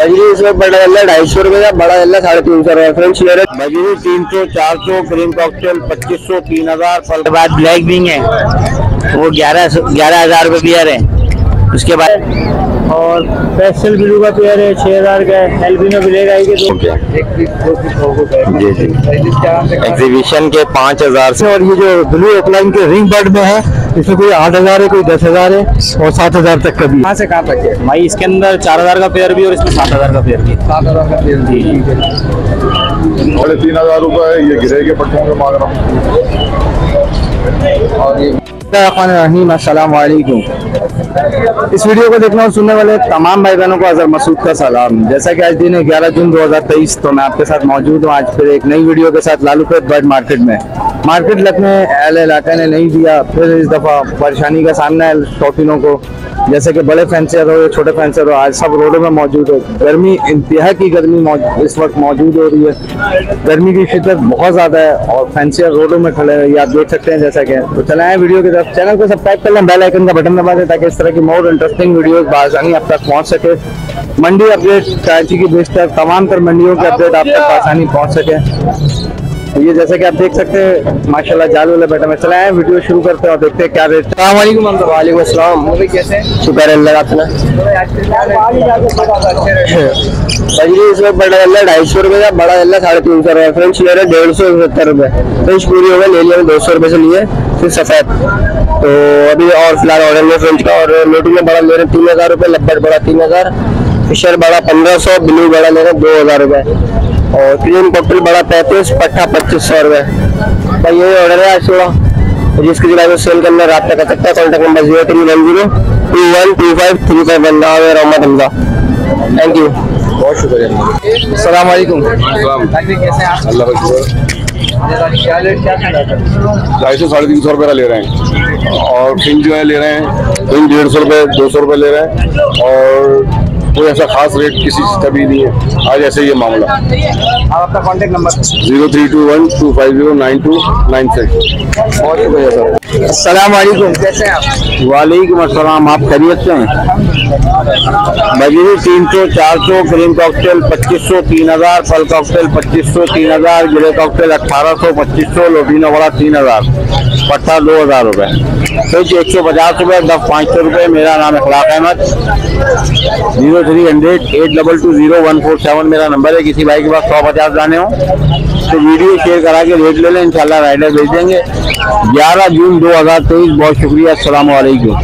बजरी इसमें बड़ा गल्ला 250 रुपए का, बड़ा गल्ला 350 रुपए। फ्रेंच ले रहे बजरी 300, 400, क्रीम कॉकटेल 2500, 3000। फल के बाद ब्लैक बिंग है वो 11,000 रुपए पेयर है। उसके बाद और पेस्टल ब्लू का पेयर है 6000 का है। एल्बिनो ब्लैक आएगी जी जी एग्जीबिशन के 5000 से। और ये जो ब्लू अपलाइन के रिंग बर्ड में है इसमें कोई 8000 है, कोई 10,000 है और 7000 तक का भी। कहाँ से कहाँ तक है भाई? इसके अंदर 4000 का पेयर भी और इसमें 7000 का पेयर भी। 7000 का पेयर जी। 3,500 रुपए है। ये गिरे के पट्टों में मांग रहा हूँ। और ये अस्सलाम वालेकुम। इस वीडियो को देखने और सुनने वाले तमाम भाई बहनों को अजहर मसूद का सलाम। जैसा कि आज दिन है 11 जून 2023, तो मैं आपके साथ मौजूद हूँ आज फिर एक नई वीडियो के साथ लालूपेट बर्ड मार्केट में। मार्केट लगने अहले इलाके ने नहीं दिया, फिर इस दफ़ा परेशानी का सामना है शौकीनों को। जैसे कि बड़े फैंसर हो या छोटे फैंसर हो, आज सब रोडों में मौजूद है। गर्मी, इंतहा की गर्मी इस वक्त मौजूद हो रही है। गर्मी की शिद्दत बहुत ज़्यादा है और फैंसर रोडों में खड़े हैं, ये आप देख सकते हैं। जैसा कि तो चले आए वीडियो की तरफ। चैनल को सब्सक्राइब कर लें, बेल आइकन का बटन दबा दें ताकि इस तरह की मोर इंटरेस्टिंग वीडियोस बासानी आप तक पहुंच सके। मंडी अपडेट, कराची की बेशतर तमाम तर मंडियों के अपडेट आप तक आसानी पहुंच सके। तो ये जैसे कि आप देख सकते हैं माशाल्लाह जाल वाला बैठा में। चला है वीडियो शुरू करते हैं और देखते हैं क्या रेट। वालेकुम अस्सलाम। कैसे? शुक्र अल्लाह का। बजरी इसमें बड़ा गल्ला 250 रुपए का, बड़ा गल्ला 350 रुपए। फ्रेंच ले रहे 150 रुपए। फ्रेंच पूरी हो गई, ले लिया 200 रुपए से लिए, फिर सफेद। तो अभी और फिलहाल ऑर्डर में फ्रेंच का। और लोटी में बड़ा ले रहे 3000 रुपए, लब्बट बड़ा 3000, फिशर बड़ा 1500, ब्लू बड़ा ले रहे 2000 रुपए और क्रीम कॉकटेल बड़ा 35, पट्टा 2500 रुपए। भाई यही ऑर्डर है आज थोड़ा। जिसके जिला में सेल करना रब्ता कर सकता है। Contact number 0310 2125 351। Mohammad Hamza. Thank you, बहुत शुक्रिया। अस्सलाम वालेकुम। कैसे आप? अल्लाह का शुक्र। क्या रेट क्या 250 साढ़े 300 रुपये का ले रहे हैं। और फिंच जो है ले रहे हैं 150 रुपये, 200 रुपये ले रहे हैं। और कोई ऐसा खास रेट किसी चीज़ का भी नहीं है आज, ऐसे ही मामला। आप अपना कॉन्टैक्ट नंबर 0321 250 9296। बहुत शुक्रिया सर। अस्सलाम वालेकुम। कैसे हैं आप? वालेकुम अस्सलाम। आप खैरियत से हैं? बजरी 300, 400, क्रीम कॉकटेल 2500, 3000। फल कॉकटेल 2500, 3000। गिले कॉकटेल 1800, 2500। लोटीनो बड़ा 3000, पट्टा 2000 रुपए। फिर 150 रुपए, दफ 500 रुपए। मेरा नाम इखलाक अहमद। 0300 822 0147 मेरा नंबर है। किसी भाई के पास 150 जाने हो तो वीडियो शेयर करा के रेट ले लें, इंशाल्लाह राइडर भेज देंगे। 11 जून 2023। बहुत शुक्रिया। अस्सलाम वालेकुम।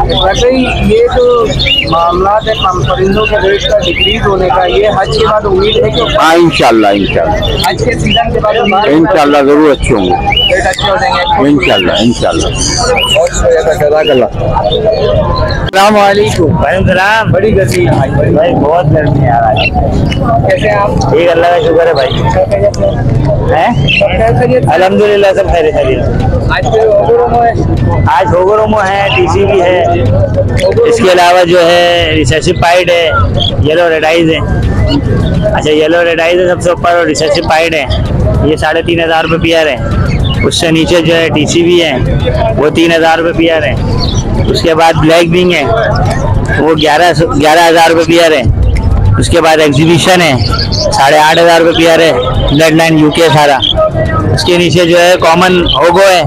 ये जो मामला है परिंदों के रेट का डिक्रीज होने का, ये हज के बाद उम्मीद है कि हाँ इंशाल्लाह हज के सीजन के बाद इंशाल्लाह जरूर अच्छे होंगे। रेट अच्छे हो जाएंगे इंशाल्लाह। अस्सलाम वालेकुम। सलाम। बड़ी गर्मी है भाई बहुत गर्मी है यार। कैसे हैं आप? ठीक, अल्लाह का शुक्र है भाई। अल्हम्दुलिल्लाह सब खैरियत है। आज होगोरोमो है, टीसी भी है। इसके अलावा जो है रिसेसिव पाइड है, येलो रेड आइज है। अच्छा येलो रेड आइज है सबसे ऊपर और रिसेसिव पाइड है। ये 3500 रुपये पेयर है। उससे नीचे जो है टीसी भी है, वो 3000 रुपये पेयर है। उसके बाद ब्लैक बिंग है, वो 11,000 रुपये पेयर है। उसके बाद एग्जीबिशन है 8,500 रुपये पेयर है। ब्लड लाइन यूके सारा। उसके नीचे जो है कॉमन होगो है,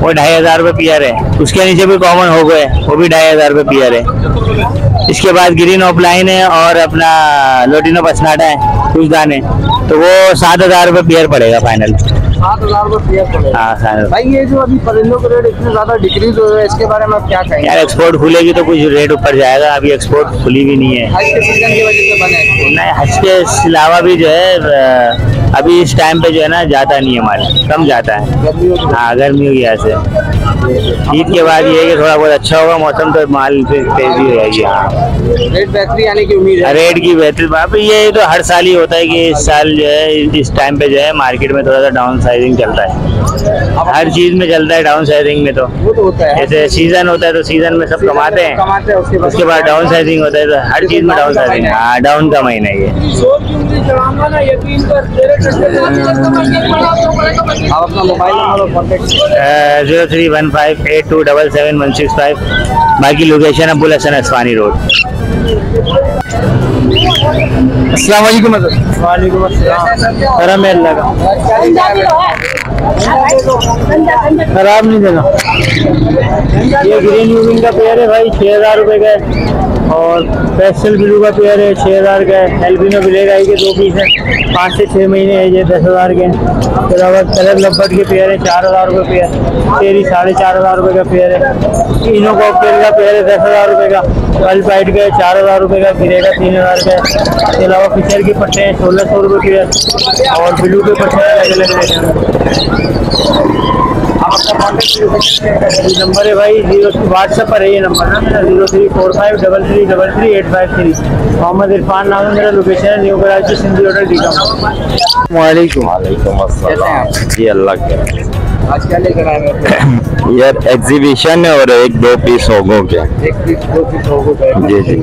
वो 2500 रुपये पेयर है। उसके नीचे भी कॉमन होगो है, वो भी 2500 रुपये पेयर है। इसके बाद ग्रीन ऑफलाइन है और अपना लोटिनो पसनाटा है कुछ दाने, तो वो 7,000 रुपये पेयर पड़ेगा फाइनल। 7,000 रुपये पेयर पड़ेगा। हाँ भाई ये जो अभी परिंदों के रेट इतने ज्यादा डिक्रीज हो रहे हैं, इसके बारे में आप क्या कहेंगे? यार एक्सपोर्ट खुलेगी तो कुछ रेट ऊपर जाएगा। अभी एक्सपोर्ट खुली भी नहीं है। हज के सीजन की वजह से बने नहीं, हज के अलावा भी जो है अभी इस टाइम पे जो है ना जाता नहीं है माल, कम जाता है। हाँ गर्मी की वजह से। ईद के बाद ये है कि थोड़ा बहुत अच्छा होगा मौसम, तो माल फिर तेजी हो जाएगी। हाँ रेट बेहतरी आने की उम्मीद है। रेट की बेहतरी बाप ये तो हर साल ही होता है कि इस साल जो है इस टाइम पे जो है मार्केट में थोड़ा सा डाउन साइजिंग चलता है। हर चीज में चलता है डाउन साइजिंग में, तो वो तो होता है। जैसे सीजन होता है तो सीजन में सब कमाते हैं, उसके बाद डाउन साइजिंग होता है तो हर चीज में डाउन साइजिंग। हाँ डाउन का महीना ये। आप अपना मोबाइल नंबर और कॉन्टेक्ट 0315827716 बाकी लोकेशन अब्बुल हसन अस्वानी रोड। अस्सलाम वालेकुम। वालेकुम अस्सलाम। करम है अल्लाह का। खराब नहीं देना। ये ग्रीन यूविंग का पेयर है भाई, 6,000 रुपये का है। और पेस्टल ब्लू का पेयर है, 6,000 का है। एल्बिनो ब्लैक आई के 2 पीस हैं, 5 से 6 महीने है, ये 10,000 के हैं। उसके अलावा कलर लब्बट के पेयर है, 4,000 रुपये पेयर। चेरी 4,500 रुपये का पेयर है। इनो कॉकटेल का पेयर है 10,000 रुपये का। वर्ल्ड वाइट का है 4,000 रुपये का। गिरे का 3,000 का है। इसके अलावा फिशर के पट्टे हैं 1,600 रुपये पेयर। और ब्लू के पट्टे अलग अलग रेट हैं। नंबर है भाई 0 व्हाट्सएप पर है ये नंबर ना मेरा, 034533333853। मोहम्मद इरफान नाम है मेरा। लोकेशन है new Karachi Sindhi hotel D. वालेकुम। वालेकुम अस्सलाम। जी अल्लाह के। आज क्या लेकर आए हैं? यार एग्जीबिशन है और 1-2 पीस होगो के। एक पीस 2 पीस होगो का। जी जी।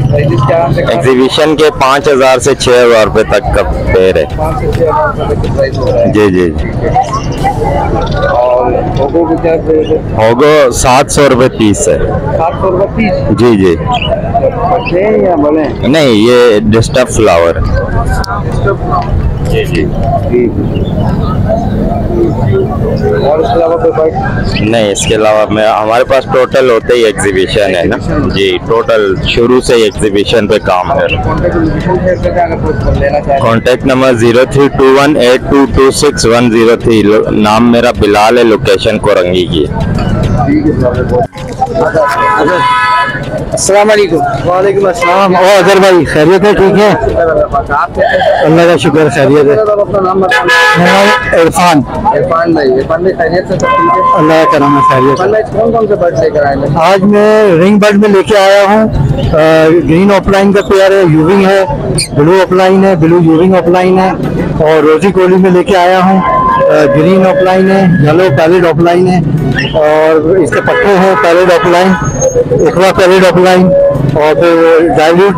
एग्जीबिशन के 5,000 से 6,000 रुपए तक का पेड़ है। 5 से 6,000 रुपये का प्राइस हो रहा है। जी जी। और होगो की क्या रेट है? होगो 700 रुपए पीस है। 700 रुपये पीस। जी जी। बच्चे हैं या बड़े हैं? नहीं ये डिस्टर्ब फ्लावर। जी जी। और इसके अलावा कोई बाइक? नहीं इसके अलावा मैं हमारे पास टोटल होते ही एग्जीबिशन है ना जी। टोटल शुरू से ही एग्जीबिशन पे काम है। कॉन्टैक्ट लोकेशन शेयर करके अगर कोई लेना चाहे। कॉन्टैक्ट नंबर 0321822610 नाम मेरा बिलाल है। लोकेशन कोरंगी की। अस्सलाम वालेकुम। वालेकुम अस्सलाम। और अजहर भाई खैरियत है? ठीक है, अल्लाह का शुक्र खैरियत है। अपना नाम बताओ। मेरा नाम इरफान। इरफान भाई खैरियत से सब ठीक है? अल्लाह का करम है, खैरियत है। कौन कौन से बर्ड लेकर आए हैं? आज मैं रिंग बर्ड में लेके आया हूँ। ग्रीन ऑफलाइन का पेयर है, यूविंग है, ब्लू ऑफलाइन है, ब्लू यूविंग ऑफलाइन है। और रोजी कोली में लेके आया हूँ, ग्रीन ऑफलाइन है, येलो पैलेट ऑफलाइन है। और इसके पट्टे हैं palette offline, aqua palette offline. और फिर डायल्यूट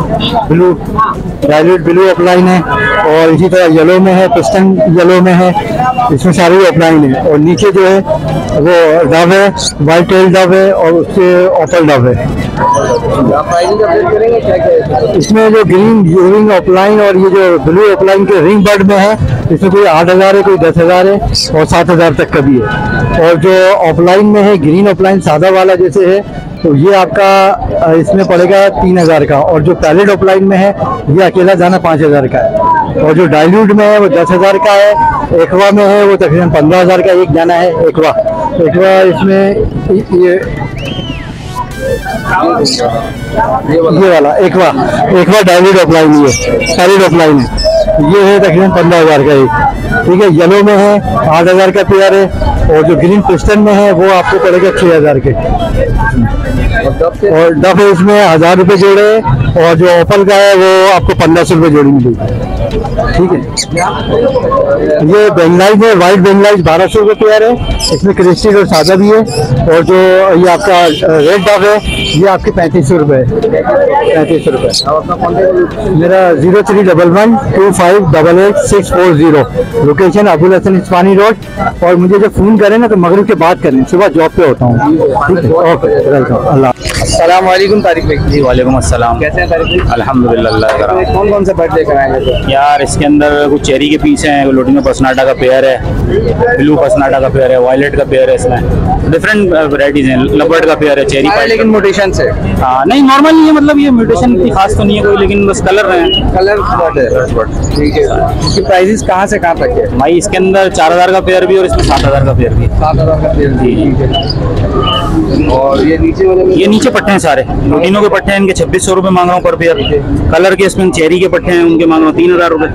ब्लू ऑफलाइन है। और इसी तरह येलो में है, पिस्टन येलो में है। इसमें सारी ऑफलाइन है। और नीचे जो है वो डव है, वाइट टेल डव है और उसके ऑफल डव है। आप प्राइसिंग अपडेट करेंगे क्या क्या है? इसमें जो ग्रीन यूविंग ऑफलाइन और ये जो ब्लू ऑफलाइन के रिंग बर्ड में है, इसमें कोई 8,000 है, कोई 10,000 है और 7,000 तक का भी है। और जो ऑफलाइन में है, ग्रीन ऑफलाइन सादा वाला जैसे है, तो ये आपका इसमें पड़ेगा 3,000 का। और जो पैलेट ऑफलाइन में है ये अकेला दाना 5,000 का है। और जो डाइल्यूट में है वो 10,000 का है। एक्वा में है वो तकरीबन 15,000 का एक दाना है। एक्वा इसमें ये वाला एक्वा डाइल्यूट ऑफलाइन, ये पैलेट ऑफलाइन है। ये है तकरीबन 15,000 का एक। ठीक है, येलो में है 8,000 का पेयर है। और जो ग्रीन पिस्टन में है वो आपको पड़ेगा 6,000 के। और डफ है इसमें 1,000 रुपये जोड़े। और जो ओपल का है वो आपको 1,500 रुपये जोड़ी मिलेगी। ठीक है, ये बेंगलाइज है, वाइट बेंगलाइज 1,200 रुपये पेयर है। इसमें क्रिस्टल और सादा भी है। और जो ये आपका रेड डफ है ये आपके 3,500 रुपये है। 3,500 रुपये। मेरा 031125888640। Location Abul Hasan Ismani road. और मुझे जब फ़ोन करें ना तो मगरिब के बाद करें, सुबह जॉब पे होता हूँ। ठीक है, ओके, वेलकम। अल्लाह। अस्सलाम वालेकुम तारिक भाई। जी वालेकुम अस्सलाम। कैसे हैं तारिक भाई? अल्हम्दुलिल्लाह अल्लाह का करम। कौन कौन से बर्ड लेकर आए हैं? यार इसके अंदर कुछ चेरी के पीस हैं, लोटिनो पसनाटा का पेयर है, ब्लू पसनाटा का पेयर है, वायलेट का पेयर है। इसमें डिफरेंट वैरायटीज हैं। लबर्ड का पेयर है, चेरी सारे लेकिन मोटेशन से। हाँ नहीं नॉर्मल ही है, मतलब ये म्यूटेशन की खास तो नहीं है कोई, लेकिन बस कलर हैं। कलर बर्ड है। ठीक है, इसकी प्राइसेस कहाँ से कहाँ तक है? भाई इसके अंदर 4,000 का पेयर भी और इसमें 7,000 का पेयर भी। 7,000 का पेयर। ठीक है। और ये नीचे वाले में? ये नीचे पट्टे हैं सारे, लोटिनो के पट्टे हैं, इनके 2,600 रुपये मांग रहा हूँ पर पेयर। कलर के इसमें चेरी के पट्टे हैं, उनके मांग रहा हूँ 3,000 रुपये।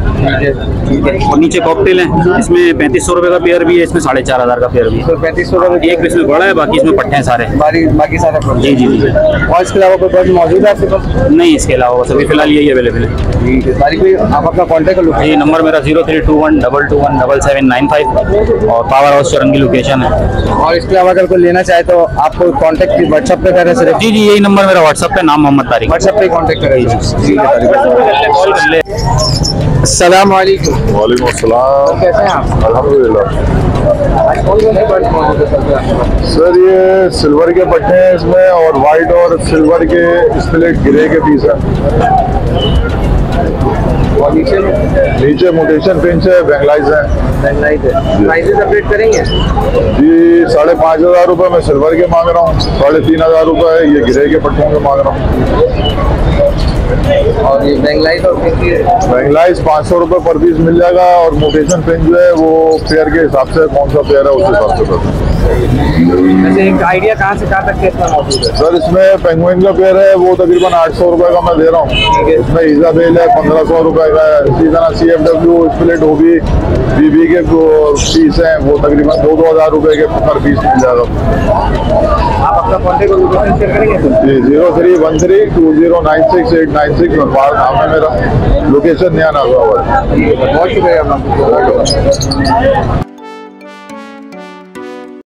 और नीचे कॉकटेल है, इसमें 3,500 रुपये का पेयर भी है, इसमें 4,500 का पेयर भी है। तो 3,500 रुपये एक इसमें बड़ा है, बाकी इसमें पट्टे हैं सारे। बाकी सारा जी जी जी। और इसके अलावा कोई बर्ड मौजूद है आपके पास? नहीं इसके अलावा बस अभी फिलहाल यही अवेलेबल है। ठीक है तारिक भाई, आप अपना कॉन्टैक्ट कर लो। ये नंबर मेरा 0321221795 और पावर हाउस चरण की लोकेशन है। और इसके अलावा अगर कोई लेना चाहे तो आपको कॉन्टैक्ट व्हाट्सएप पे करें सिर्फ? जी जी यही नंबर मेरा व्हाट्सएप पे, नाम मोहम्मद तारिक। व्हाट्सएप पे कॉन्टैक्ट करें। ठीक है तारिक भाई, कॉल कर ले। अस्सलाम वालेकुम। वालेकुम अस्सलाम। कैसे हैं आप? अल्हम्दुलिल्लाह। आज कौन कौन से बर्ड मौजूद है सर? सर ये सिल्वर के पट्टे हैं इसमें, और वाइट और सिल्वर के स्प्लिट ग्रे के पीस है। और नीचे नीचे म्यूटेशन पिंच है, बेंगलाइज है। प्राइसेस अपडेट करेंगे जी 5,500 रुपये में सिल्वर के मांग रहा हूँ, 3,500 रुपये ये गिरे के पट्टियों के मांग रहा हूँ। और ये बेंगलाइज और बेंगलाइज 500 रुपये पर पीस मिल जाएगा और मोटेशन पेन जो है वो पेयर के हिसाब से कौन सा पेयर है उस हिसाब से करते हैं। वैसे एक आइडिया कहाँ से कहाँ तक इसमें मौजूद है? सर इसमें पेंगुइन का पेयर है वो तकरीबन 800 रुपये का मैं दे रहा हूँ। इसमें इजाबेल है 1500 रुपये का है। इसी तरह CFW स्प्लिट होगी BB के पीस हैं वो तकरीबन 2,000 रुपये के पर पीस मिल जाएगा। आप अपना कॉन्टेक्ट और लोकेशन शेयर करेंगे जी 03132096 नरवार नाम है मेरा, लोकेशन नया नाजराबाद। बहुत शुक्रिया।